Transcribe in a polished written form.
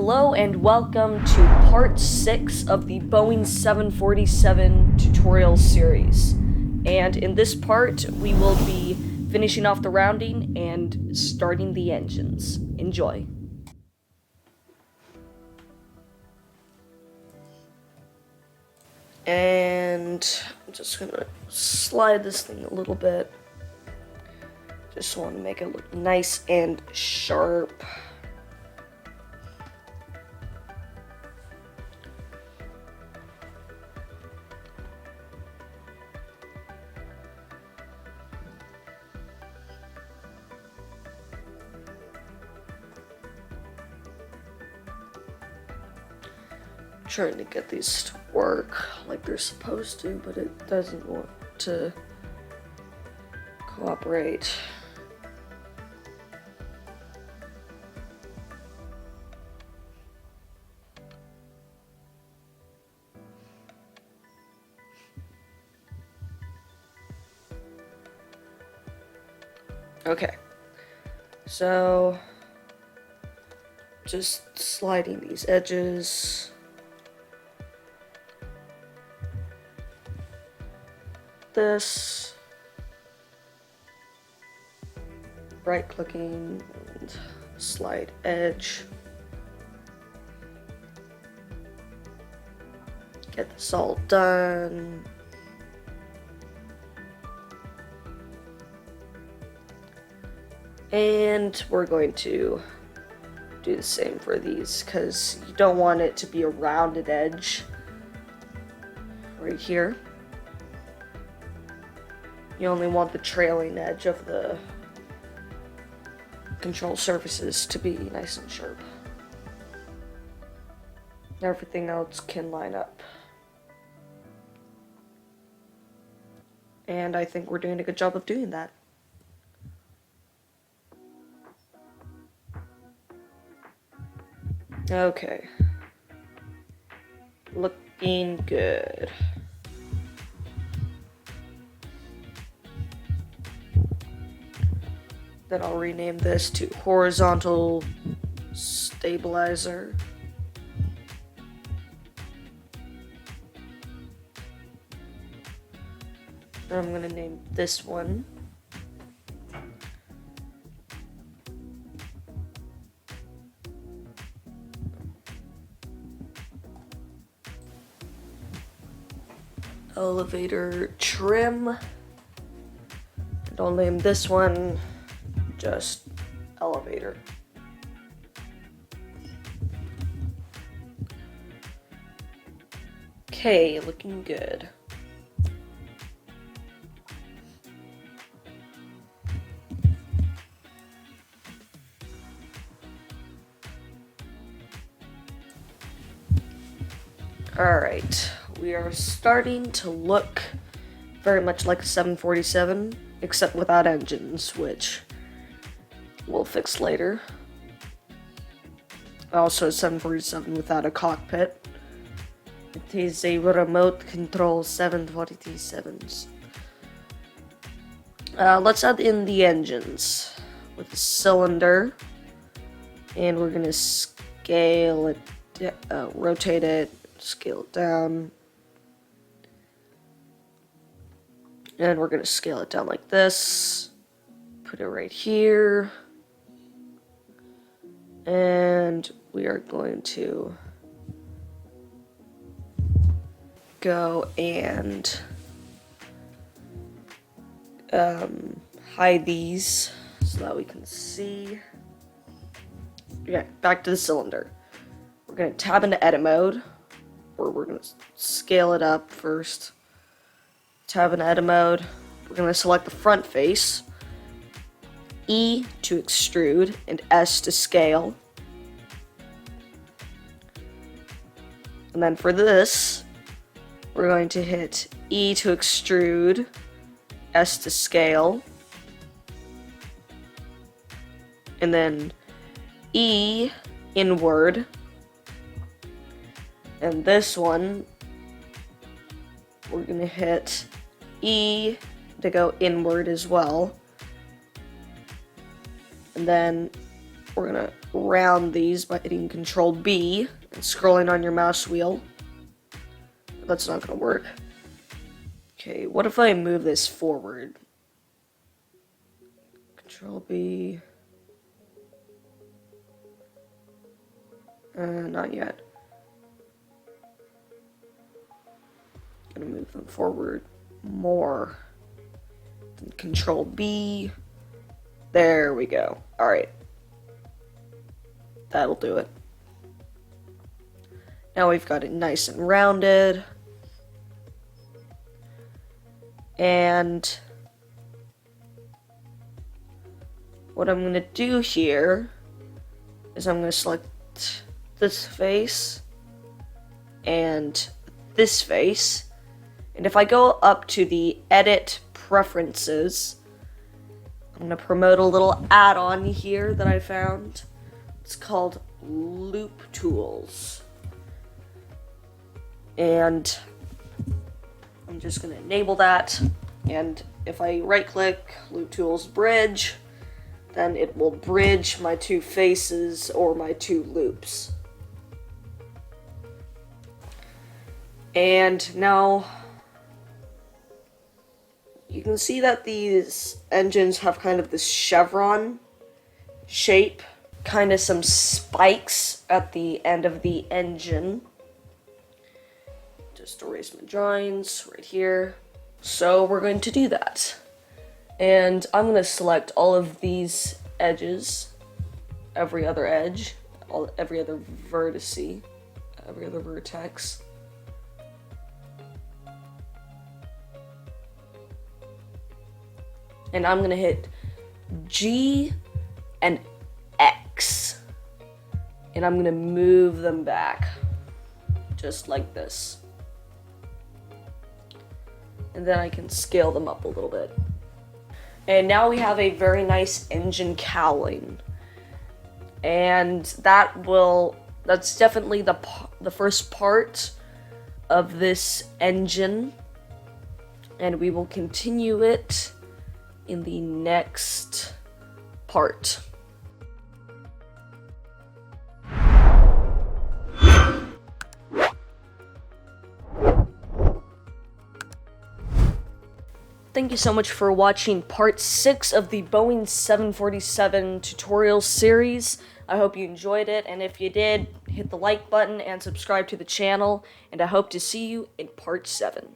Hello and welcome to part 6 of the Boeing 747 tutorial series. And in this part, we will be finishing off the rounding and starting the engines. Enjoy. And I'm just gonna slide this thing a little bit. Just want to make it look nice and sharp. Trying to get these to work like they're supposed to, but it doesn't want to cooperate. Okay, so just sliding these edges. This, right clicking and slide edge. Get this all done. And we're going to do the same for these because you don't want it to be a rounded edge right here. You only want the trailing edge of the control surfaces to be nice and sharp. Everything else can line up. And I think we're doing a good job of doing that. Okay. Looking good. Then I'll rename this to horizontal stabilizer. And I'm gonna name this one elevator trim. And I'll name this one just elevator. Okay, looking good. Alright, we are starting to look very much like a 747, except without engines, which we'll fix later. Also, 747 without a cockpit. It is a remote control 747s. Let's add in the engines with a cylinder, and we're gonna scale it, rotate it, scale it down, and we're gonna scale it down like this. Put it right here. And we are going to go and hide these so that we can see. Okay, back to the cylinder. We're going to tab into edit mode, or we're going to scale it up first. Tab into edit mode. We're going to select the front face. E to extrude, and S to scale. And then for this, we're going to hit E to extrude, S to scale, and then E inward. And this one, we're going to hit E to go inward as well. And then we're gonna round these by hitting Control B and scrolling on your mouse wheel. That's not gonna work. Okay, what if I move this forward? Control B. Not yet. Gonna move them forward more. Then Control B. There we go. Alright. That'll do it. Now we've got it nice and rounded. And what I'm going to do here is I'm going to select this face and this face. And if I go up to the Edit Preferences, I'm going to promote a little add-on here that I found. It's called Loop Tools. And I'm just going to enable that. And if I right-click Loop Tools Bridge, then it will bridge my two faces or my two loops. And now you can see that these engines have kind of this chevron shape, kind of some spikes at the end of the engine. Just erase my drawings right here. So we're going to do that. And I'm going to select all of these edges, every other edge, every other vertice, every other vertex. And I'm going to hit G and X. And I'm going to move them back, just like this. And then I can scale them up a little bit. And now we have a very nice engine cowling. And that's definitely the first part of this engine. And we will continue it in the next part. Thank you so much for watching part 6 of the Boeing 747 tutorial series. I hope you enjoyed it, and if you did, hit the like button and subscribe to the channel, and I hope to see you in part 7.